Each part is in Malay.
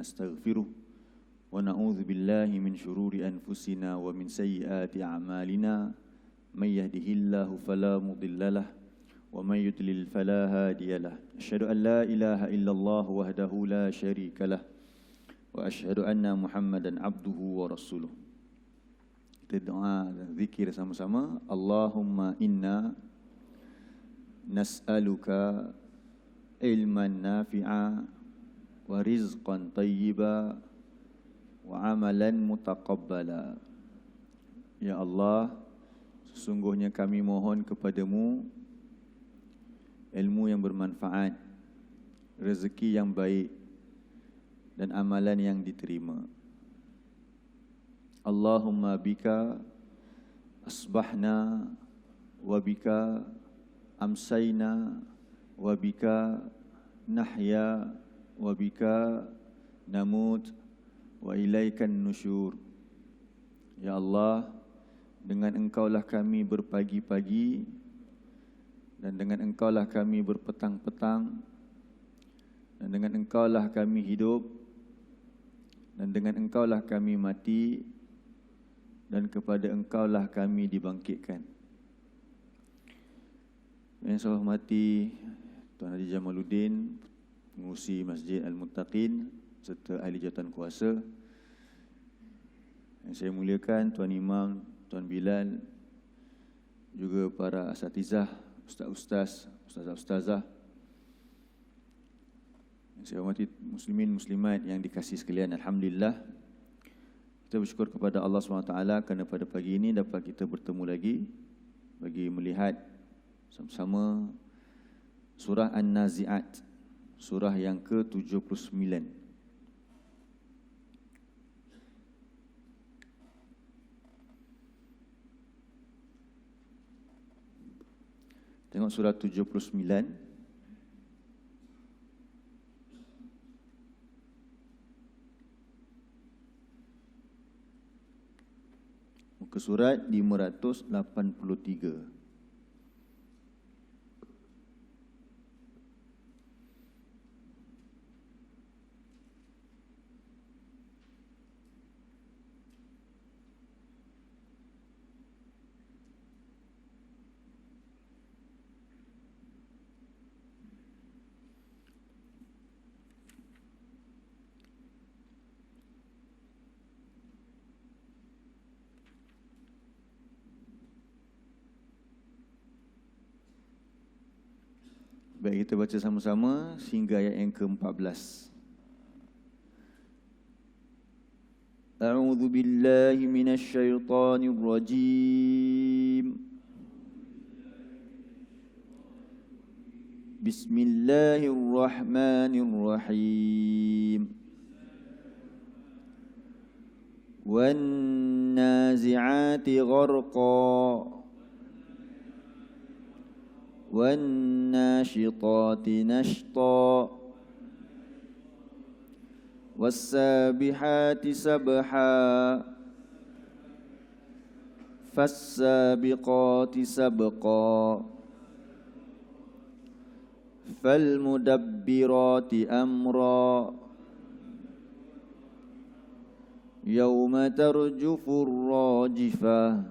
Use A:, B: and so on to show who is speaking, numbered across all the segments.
A: نستغفره ونعوذ بالله من شرور أنفسنا ومن سيئات أعمالنا من يهده الله فلا مضل له ومن يضلل فلا هادي له أشهد أن لا إله إلا الله وحده لا شريك له وأشهد أن محمدا عبده ورسوله. Kita doa dan zikir sama-sama. Allahumma inna nas'aluka ilman nafi'a wa rizqan tayyiba wa amalan mutaqabbala. Ya Allah, sesungguhnya kami mohon kepadamu ilmu yang bermanfaat, rezeki yang baik dan amalan yang diterima. Allahumma bika asbahna wa bika amsayna wa bika nahya wa bika namut wa ilaikan nusyur. Ya Allah, dengan Engkaulah kami berpagi-pagi dan dengan Engkaulah kami berpetang-petang dan dengan Engkaulah kami hidup dan dengan Engkaulah kami mati dan kepada Engkaulah kami dibangkitkan. Yang saya hormati Tuan Haji Jamaluddin, pengurusi Masjid Al-Muttaqin serta ahli jawatan kuasa. Yang saya muliakan Tuan Imam, Tuan Bilal, juga para asatizah, ustaz-ustaz, ustazah-ustazah. Yang saya hormati muslimin muslimat yang dikasihi sekalian, alhamdulillah. Kita bersyukur kepada Allah SWT kerana pada pagi ini dapat kita bertemu lagi bagi melihat sama-sama surah An-Nazi'at, surah yang ke-79. Tengok surah 79. Muka surat 583. Baik, kita baca sama-sama sehingga ayat yang ke-14. A'udzu billahi minasy syaithanir rajim. Bismillahirrahmanirrahim. Wan nazi'ati gharqa وَالنَّاشِطَاتِ نَشْطًا وَالسَّابِحَاتِ سَبْحًا فَالسَّابِقَاتِ سَبْقًا فَالْمُدَبِّرَاتِ أَمْرًا يَوْمَ تَرْجُفُ الرَّاجِفَةُ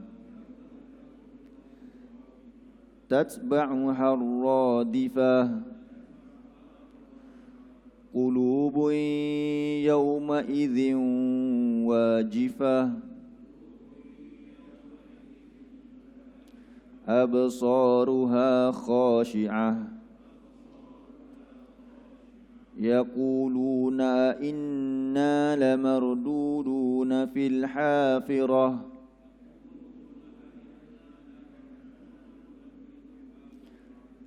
A: تتبعها الرادفة قلوب يومئذ واجفة أبصارها خاشعة يقولون أئنا لمردودون في الحافرة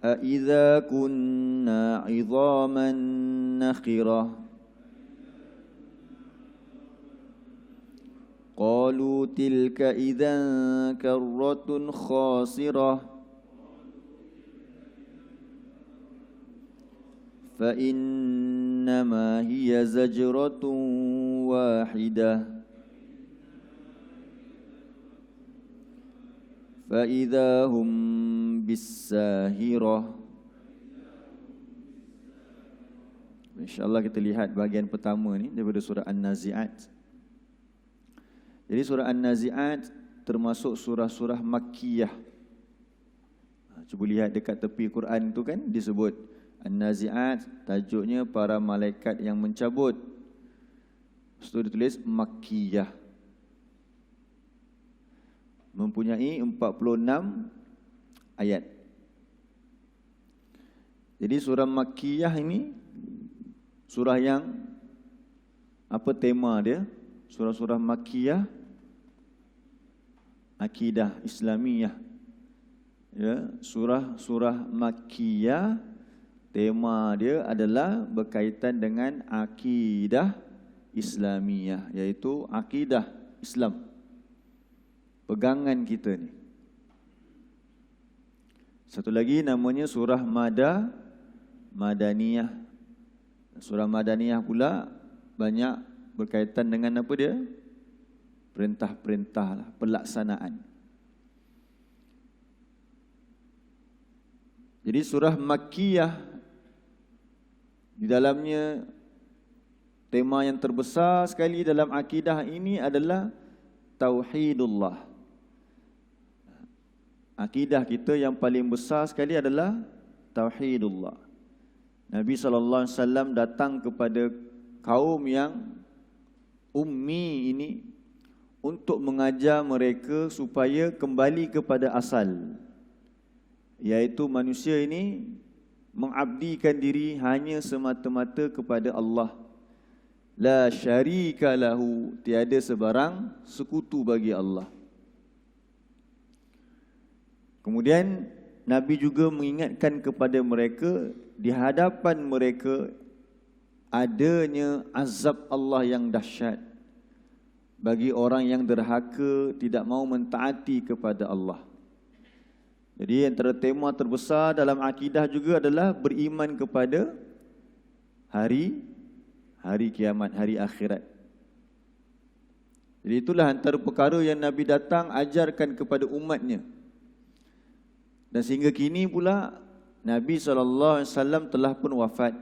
A: أَإِذَا كُنَّا عِظَامًا نَخِرَةً قَالُوا تِلْكَ إِذًا كَرَّةٌ خَاسِرَةٌ فَإِنَّمَا هِيَ زَجْرَةٌ وَاحِدَةٌ فَإِذَا هُمْ بِالسَّاهِرَةِ InsyaAllah kita lihat bahagian pertama ni daripada surah An-Nazi'at. Jadi surah An-Nazi'at termasuk surah-surah Makkiyah. Cuba lihat dekat tepi Quran tu kan disebut An-Nazi'at, tajuknya para malaikat yang mencabut. Lepas tu ditulis Makkiyah. Mempunyai 46 ayat. Jadi surah Makkiyah ini surah yang apa tema dia? Surah-surah Makkiyah, akidah Islamiyah. Ya, surah-surah Makkiyah tema dia adalah berkaitan dengan akidah Islamiyah, iaitu akidah Islam. Pegangan kita ni. Satu lagi namanya surah Madaniyah. Surah Madaniyah pula banyak berkaitan dengan apa dia? Perintah-perintah lah, pelaksanaan. Jadi surah Makkiyah di dalamnya tema yang terbesar sekali dalam akidah ini adalah Tauhidullah. Akidah kita yang paling besar sekali adalah Tauhidullah. Nabi SAW datang kepada kaum yang ummi ini untuk mengajar mereka supaya kembali kepada asal, iaitu manusia ini mengabdikan diri hanya semata-mata kepada Allah. La syarika lahu, tiada sebarang sekutu bagi Allah. Kemudian Nabi juga mengingatkan kepada mereka di hadapan mereka adanya azab Allah yang dahsyat bagi orang yang derhaka tidak mau mentaati kepada Allah. Jadi antara tema terbesar dalam akidah juga adalah beriman kepada hari kiamat, hari akhirat. Jadi itulah antara perkara yang Nabi datang ajarkan kepada umatnya. Dan sehingga kini pula Nabi SAW telah pun wafat.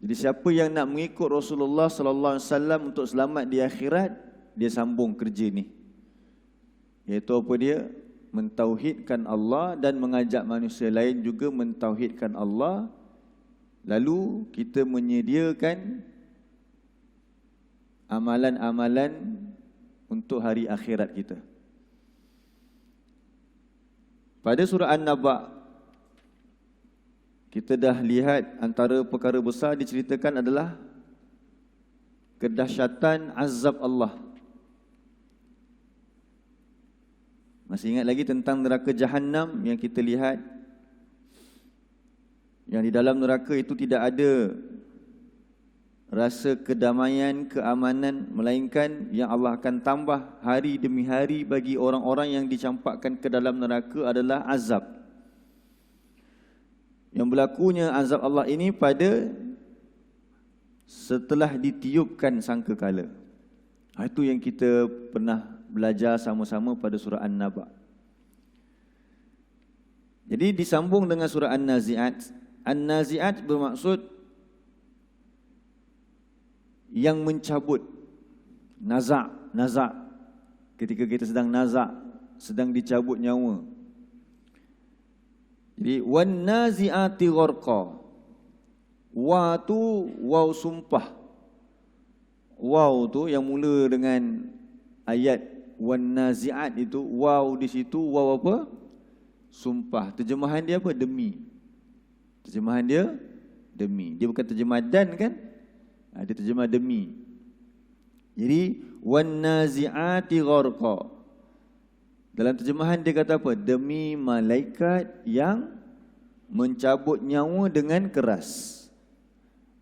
A: Jadi siapa yang nak mengikut Rasulullah SAW untuk selamat di akhirat, dia sambung kerja ni. Iaitu apa dia? Mentauhidkan Allah dan mengajak manusia lain juga mentauhidkan Allah. Lalu kita menyediakan amalan-amalan untuk hari akhirat kita. Pada surah An-Naba, kita dah lihat antara perkara besar diceritakan adalah kedahsyatan azab Allah. Masih ingat lagi tentang neraka Jahannam yang kita lihat? Yang di dalam neraka itu tidak ada rasa kedamaian, keamanan, melainkan yang Allah akan tambah hari demi hari bagi orang-orang yang dicampakkan ke dalam neraka adalah azab. Yang berlakunya azab Allah ini pada setelah ditiupkan sangkakala. Itu yang kita pernah belajar sama-sama pada surah An-Naba. Jadi disambung dengan surah An-Nazi'at. An-Nazi'at bermaksud yang mencabut. Nazak. Ketika kita sedang nazak, sedang dicabut nyawa. Jadi wan nazi'ati gharqa. Wa tu waw sumpah. Waw tu yang mula dengan ayat wan nazi'at itu, waw di situ waw apa? Sumpah. Terjemahan dia apa? Demi. Terjemahan dia demi. Dia bukan terjemah dan kan? Dia terjemah demi. Jadi wan nazi'ati gharqa. Dalam terjemahan dia kata apa? Demi malaikat yang mencabut nyawa dengan keras.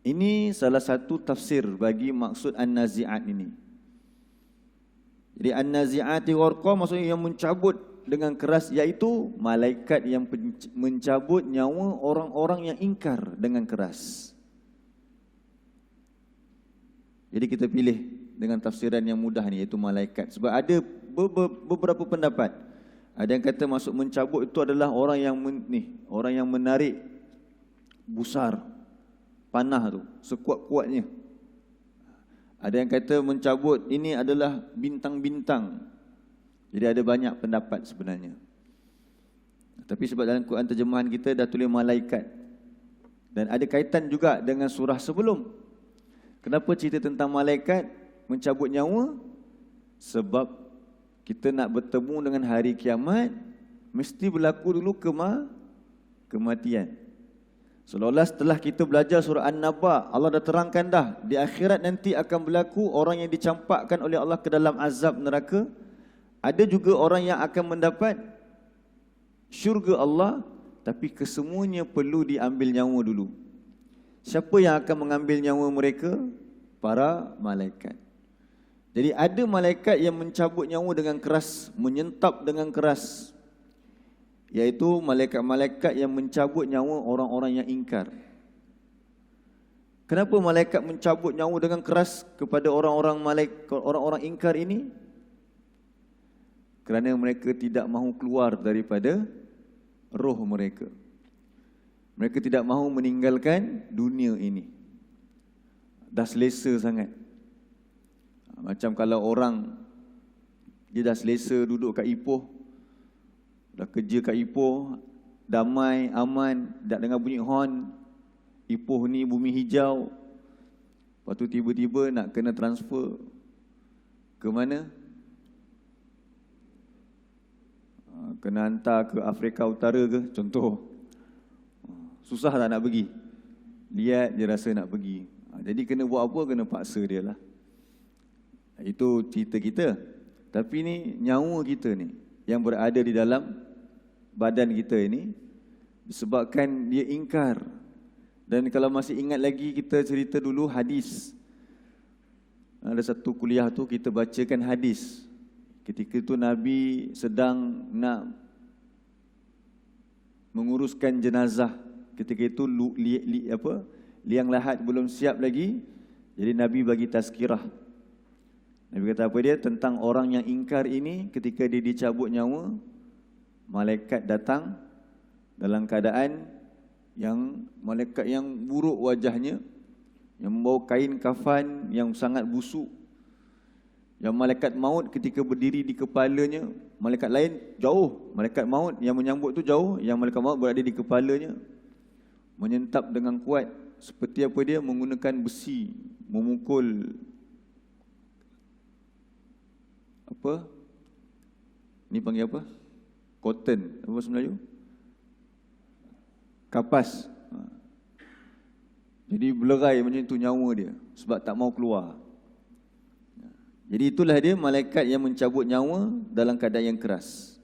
A: Ini salah satu tafsir bagi maksud an-nazi'at ini. Jadi an-nazi'ati gharqa maksudnya yang mencabut dengan keras, iaitu malaikat yang mencabut nyawa orang-orang yang ingkar dengan keras. Jadi kita pilih dengan tafsiran yang mudah ni, iaitu malaikat. Sebab ada beberapa pendapat. Ada yang kata maksud mencabut itu adalah orang yang orang yang menarik besar, panah tu, sekuat-kuatnya. Ada yang kata mencabut ini adalah bintang-bintang. Jadi ada banyak pendapat sebenarnya. Tapi sebab dalam Quran terjemahan kita dah tulis malaikat. Dan ada kaitan juga dengan surah sebelum. Kenapa cerita tentang malaikat mencabut nyawa? Sebab kita nak bertemu dengan hari kiamat, mesti berlaku dulu kematian. Seolah-olah setelah kita belajar surah An-Naba, Allah dah terangkan dah, di akhirat nanti akan berlaku orang yang dicampakkan oleh Allah ke dalam azab neraka. Ada juga orang yang akan mendapat syurga Allah, tapi kesemuanya perlu diambil nyawa dulu. Siapa yang akan mengambil nyawa mereka? Para malaikat. Jadi ada malaikat yang mencabut nyawa dengan keras, menyentap dengan keras, iaitu malaikat-malaikat yang mencabut nyawa orang-orang yang ingkar. Kenapa malaikat mencabut nyawa dengan keras kepada orang-orang ingkar ini? Kerana mereka tidak mahu keluar daripada roh mereka. Mereka tidak mahu meninggalkan dunia ini. Dah selesa sangat. Macam kalau orang dia dah selesa duduk kat Ipoh, dah kerja kat Ipoh, damai, aman, tak dengar bunyi horn. Ipoh ni bumi hijau. Lepas tu tiba-tiba nak kena transfer ke mana? Kena hantar ke Afrika Utara ke, contoh. Susah tak nak pergi? Lihat dia rasa nak pergi. Jadi kena buat apa? Kena paksa dia lah. Itu cerita kita. Tapi ni nyawa kita ni yang berada di dalam badan kita ini, disebabkan dia ingkar. Dan kalau masih ingat lagi, kita cerita dulu hadis. Ada satu kuliah tu kita bacakan hadis. Ketika itu Nabi sedang nak menguruskan jenazah. Ketika itu liang lahat belum siap lagi. Jadi Nabi bagi tazkirah. Nabi kata apa dia? Tentang orang yang ingkar ini, ketika dia dicabut nyawa, malaikat datang dalam keadaan yang malaikat yang buruk wajahnya, yang membawa kain kafan yang sangat busuk. Yang malaikat maut ketika berdiri di kepalanya, malaikat lain jauh. Malaikat maut yang menyambut tu jauh, yang malaikat maut berada di kepalanya, menyentap dengan kuat. Seperti apa dia? Menggunakan besi, memukul apa? Ni panggil apa? Cotton. Apa bahasa Melayu? Kapas. Jadi belerai macam itu nyawa dia, sebab tak mau keluar. Jadi itulah dia malaikat yang mencabut nyawa dalam keadaan yang keras.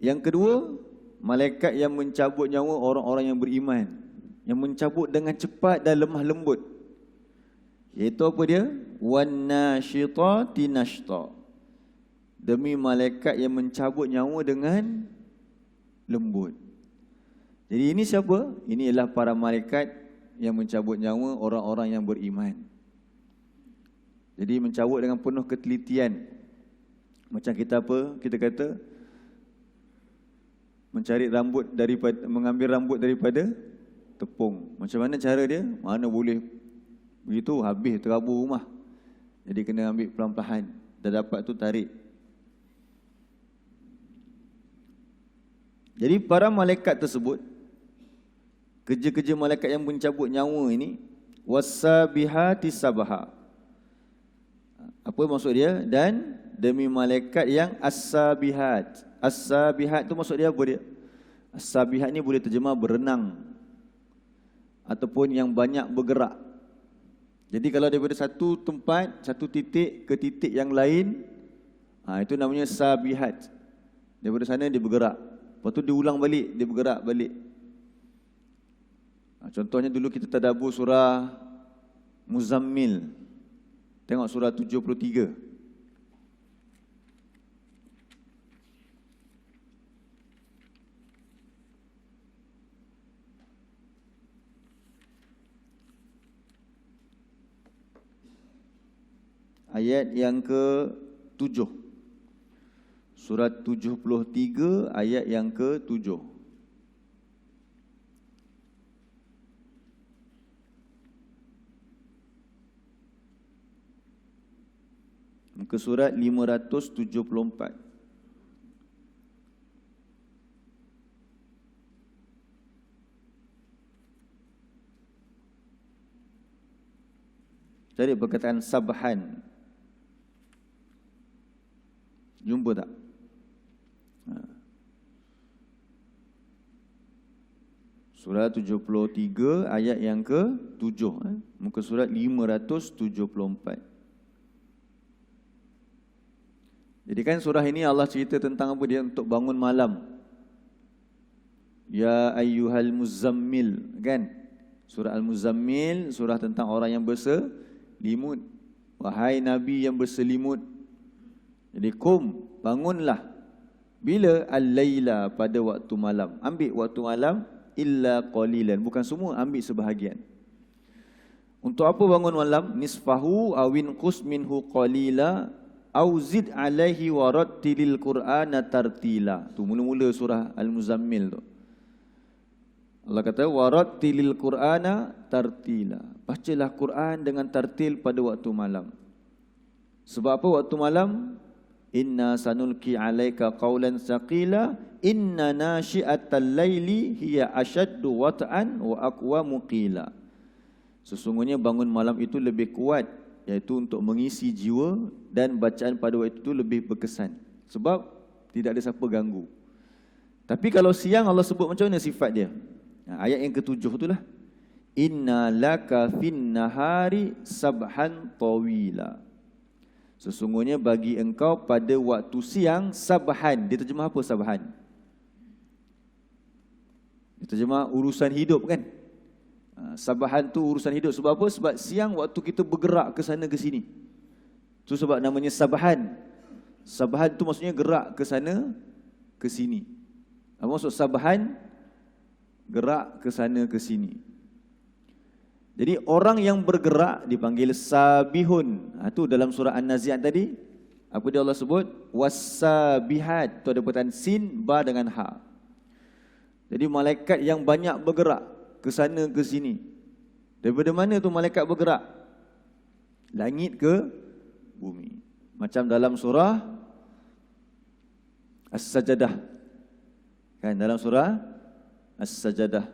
A: Yang kedua, malaikat yang mencabut nyawa orang-orang yang beriman, yang mencabut dengan cepat dan lemah lembut. Iaitu apa dia? Wan-nashitati nashta. Demi malaikat yang mencabut nyawa dengan lembut. Jadi ini siapa? Ini ialah para malaikat yang mencabut nyawa orang-orang yang beriman. Jadi mencabut dengan penuh ketelitian. Macam kita apa? Kita kata mengambil rambut daripada tepung. Macam mana cara dia? Mana boleh begitu, habis terabur rumah. Jadi kena ambil pelan-pelan. Dah dapat tu tarik. Jadi para malaikat tersebut, kerja-kerja malaikat yang mencabut nyawa ini, wasabihati sabaha. Apa maksud dia? Dan demi malaikat yang as-sabihat. As-sabihat tu maksud dia apa dia? As-sabihat ni boleh terjemah berenang ataupun yang banyak bergerak. Jadi kalau daripada satu tempat, satu titik ke titik yang lain, itu namanya sabihat. Daripada sana dia bergerak. Lepas tu dia ulang balik, dia bergerak balik. Contohnya dulu kita tadabbur surah Muzammil. Tengok surah 73. Ayat yang ke-7. Surat 73 ayat yang ke-7. Muka surat 574. Cari perkataan sabhan. Jumpa tak? Surah 73 ayat yang ke-7. Muka surat 574. Jadi kan surah ini Allah cerita tentang apa dia untuk bangun malam. Ya ayyuhal muzammil, kan? Surah Al-Muzammil, surah tentang orang yang berselimut. Wahai Nabi yang berselimut. Jadi bangunlah. Bila? Al-laila, pada waktu malam. Ambil waktu malam, illa qalilan. Bukan semua, ambil sebahagian. Untuk apa bangun malam? Nisfahu awin qus minhu qalila au zid alaihi warattilil qur'ana tartila. Tu mula-mula surah Al-Muzammil tu. Allah kata warattilil qur'ana tartila. Bacalah Quran dengan tartil pada waktu malam. Sebab apa waktu malam? Inna sanulki alaika qawlan saqila inna nashi'atal laili hiya ashaddu wat'an wa aqwamu qila. Sesungguhnya bangun malam itu lebih kuat, iaitu untuk mengisi jiwa, dan bacaan pada waktu itu lebih berkesan. Sebab tidak ada siapa ganggu. Tapi kalau siang Allah sebut macam mana sifat dia? Ayat yang ke-7 itulah. Inna laka fin nahari sabhan tawila. Sesungguhnya bagi engkau pada waktu siang sabhan. Dia terjemah apa sabhan? Dia terjemah urusan hidup, kan? Sabhan tu urusan hidup. Sebab apa? Sebab siang waktu kita bergerak ke sana ke sini. Tu sebab namanya sabhan. Sabhan tu maksudnya gerak ke sana ke sini. Apa maksud sabhan? Gerak ke sana ke sini. Jadi orang yang bergerak dipanggil sabihun. Itu dalam surah An-Nazi'at tadi. Apa dia Allah sebut? Was-sabihat. Itu ada perkataan sin, ba dengan ha. Jadi malaikat yang banyak bergerak ke sana ke sini. Daripada mana tu malaikat bergerak? Langit ke bumi. Macam dalam surah As-Sajadah. Kan dalam surah As-Sajadah.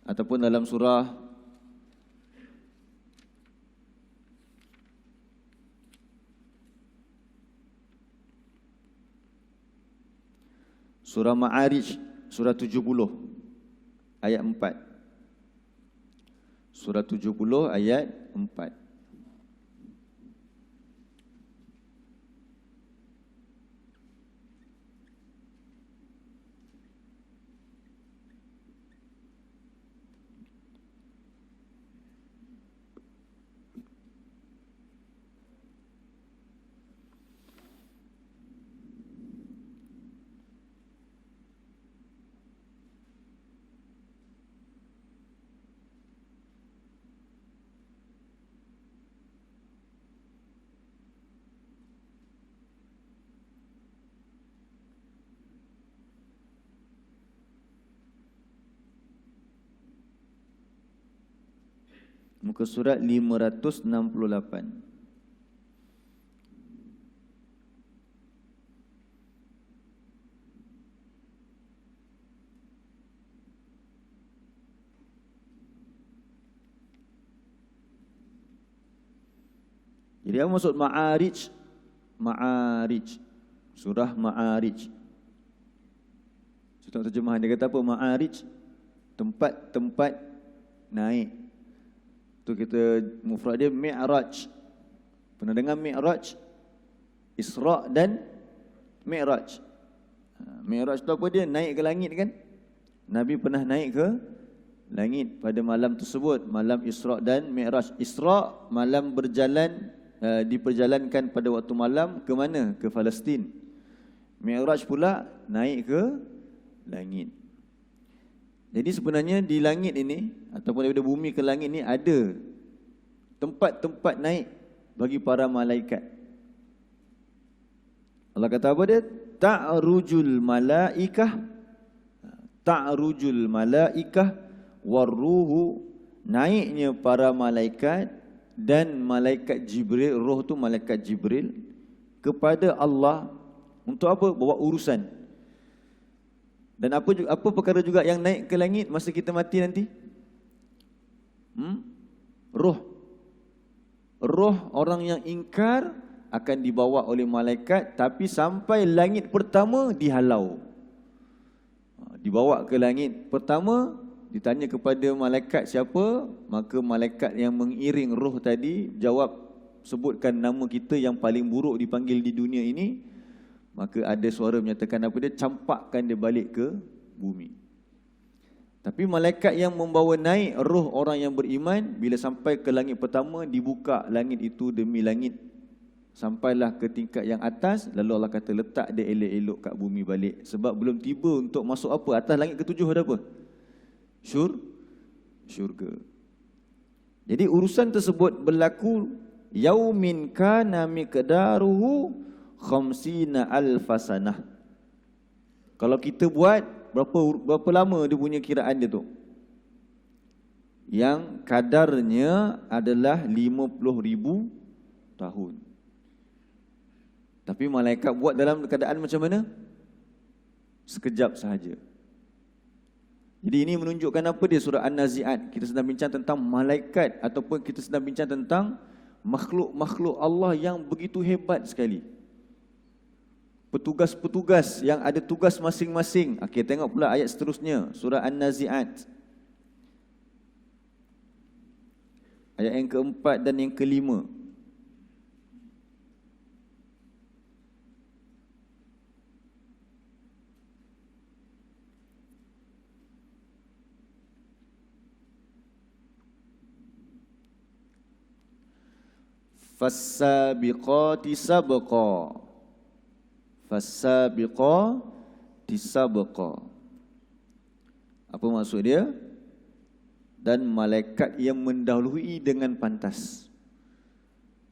A: Ataupun dalam surah Ma'arij, surah 70 ayat 4. Surah 70 ayat 4. Muka surat 568. Jadi apa maksud Ma'arij? Ma'arij. Surah Ma'arij. Contoh terjemahan dia kata apa? Ma'arij, tempat-tempat naik. Tu kita mufrad dia Mi'raj. Pernah dengar Mi'raj? Isra' dan Mi'raj. Mi'raj tu apa dia? Naik ke langit, kan? Nabi pernah naik ke langit pada malam tersebut, malam Isra' dan Mi'raj. Isra' malam berjalan, diperjalankan pada waktu malam ke mana? Ke Palestin. Mi'raj pula naik ke langit. Jadi sebenarnya di langit ini, ataupun daripada bumi ke langit ini, ada tempat-tempat naik bagi para malaikat. Allah kata apa dia? Ta'rujul malaikah, ta'rujul malaikah warruhu, naiknya para malaikat dan malaikat Jibril, roh tu malaikat Jibril, kepada Allah untuk apa? Bawa urusan. Dan apa perkara juga yang naik ke langit masa kita mati nanti? Roh. Roh orang yang ingkar akan dibawa oleh malaikat, tapi sampai langit pertama dihalau. Dibawa ke langit pertama, ditanya kepada malaikat siapa, maka malaikat yang mengiring roh tadi jawab, sebutkan nama kita yang paling buruk dipanggil di dunia ini. Maka ada suara menyatakan apa dia? Campakkan dia balik ke bumi. Tapi malaikat yang membawa naik roh orang yang beriman, bila sampai ke langit pertama, dibuka langit itu demi langit, sampailah ke tingkat yang atas. Lalu Allah kata, letak dia elok-elok kat bumi balik. Sebab belum tiba untuk masuk apa? Atas langit ketujuh ada apa? Syurga. Jadi urusan tersebut berlaku yaumin kana miqdaruhu khamsina alfasanah. Kalau kita buat, berapa lama dia punya kiraan dia tu? Yang kadarnya adalah 50,000 tahun. Tapi malaikat buat dalam keadaan macam mana? Sekejap sahaja. Jadi ini menunjukkan apa dia? Surah An-Nazi'at. Kita sedang bincang tentang malaikat, ataupun kita sedang bincang tentang makhluk-makhluk Allah yang begitu hebat sekali. Petugas-petugas yang ada tugas masing-masing. Okey, tengok pula ayat seterusnya, surah An-Nazi'at. Ayat yang keempat dan yang kelima. Fassabiqati sabqa. Fassabiqati sabqa. Apa maksud dia? Dan malaikat yang mendahului dengan pantas.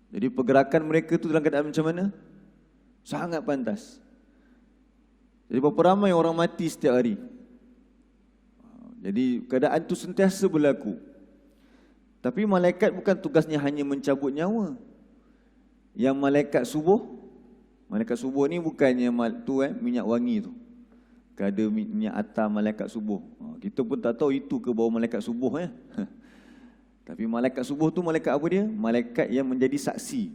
A: Jadi pergerakan mereka tu dalam keadaan macam mana? Sangat pantas. Jadi berapa ramai orang mati setiap hari. Jadi keadaan tu sentiasa berlaku. Tapi malaikat bukan tugasnya hanya mencabut nyawa. Yang malaikat subuh ni bukannya minyak wangi tu. Ada minyak atar malaikat subuh. Kita pun tak tahu itu ke bawah malaikat subuh ya. Tapi malaikat subuh tu malaikat apa dia? Malaikat yang menjadi saksi.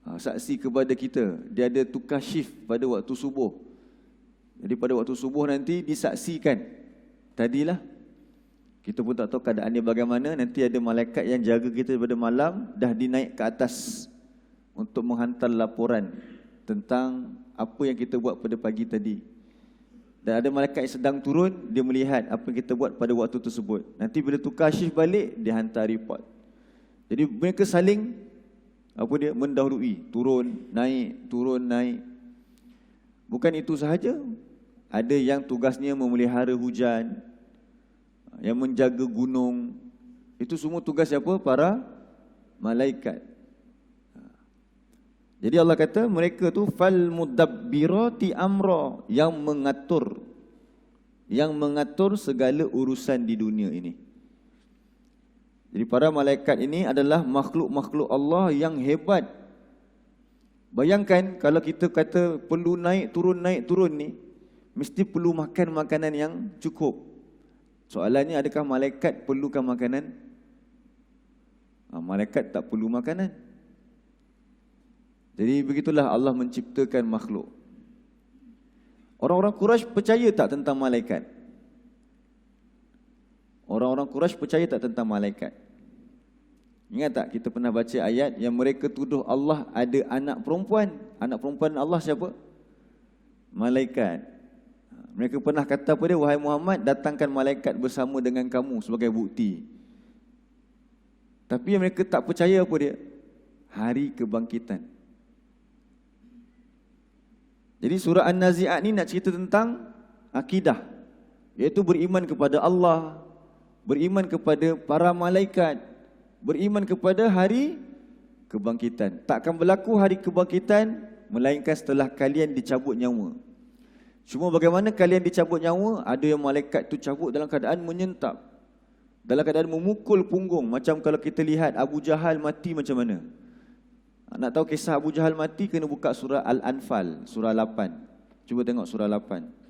A: Saksi kepada kita. Dia ada tukar shift pada waktu subuh. Jadi pada waktu subuh nanti disaksikan. Tadilah kita pun tak tahu keadaan dia bagaimana. Nanti ada malaikat yang jaga kita pada malam, dah dinaik ke atas untuk menghantar laporan tentang apa yang kita buat pada pagi tadi. Dan ada malaikat yang sedang turun, dia melihat apa yang kita buat pada waktu tersebut. Nanti bila tukar shift balik, dia hantar report. Jadi mereka saling mendahului, turun, naik. Bukan itu sahaja. Ada yang tugasnya memelihara hujan, yang menjaga gunung. Itu semua tugas siapa? Para malaikat. Jadi Allah kata mereka tu fal mudabbirati amra, yang mengatur segala urusan di dunia ini. Jadi para malaikat ini adalah makhluk-makhluk Allah yang hebat. Bayangkan kalau kita kata perlu naik turun ni, mesti perlu makan makanan yang cukup. Soalannya, adakah malaikat perlukan makanan? Malaikat tak perlu makanan. Jadi begitulah Allah menciptakan makhluk. Orang-orang Quraisy percaya tak tentang malaikat? Orang-orang Quraisy percaya tak tentang malaikat? Ingat tak kita pernah baca ayat yang mereka tuduh Allah ada anak perempuan. Anak perempuan Allah siapa? Malaikat. Mereka pernah kata pada wahai Muhammad, datangkan malaikat bersama dengan kamu sebagai bukti. Tapi yang mereka tak percaya apa dia? Hari kebangkitan. Jadi surah An-Nazi'at ni nak cerita tentang akidah, iaitu beriman kepada Allah, beriman kepada para malaikat, beriman kepada hari kebangkitan. Takkan berlaku hari kebangkitan melainkan setelah kalian dicabut nyawa. Cuma bagaimana kalian dicabut nyawa? Ada yang malaikat tu cabut dalam keadaan menyentap. Dalam keadaan memukul punggung. Macam kalau kita lihat Abu Jahal mati macam mana. Nak tahu kisah Abu Jahal mati, kena buka surah Al-Anfal, surah 8. Cuba tengok surah 8.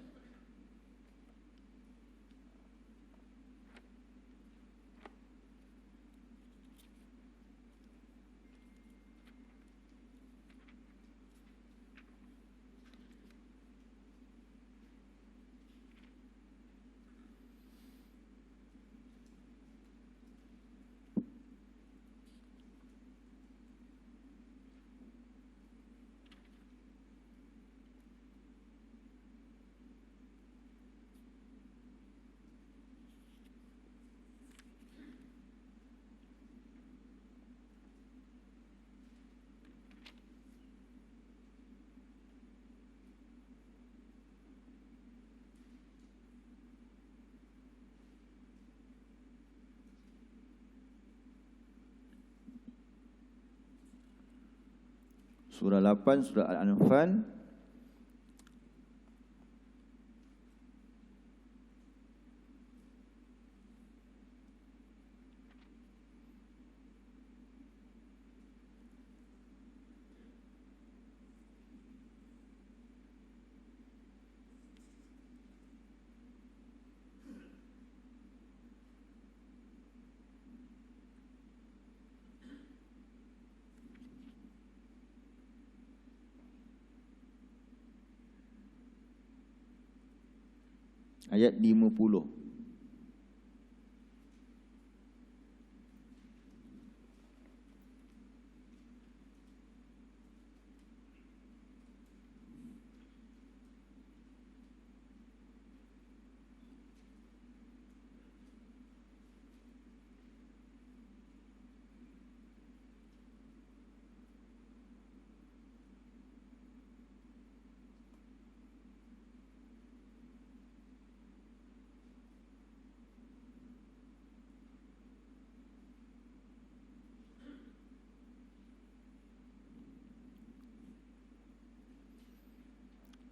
A: Surah 8, surah Al-Anfal. Ayat 50.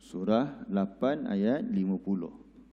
A: Surah 8 ayat 50.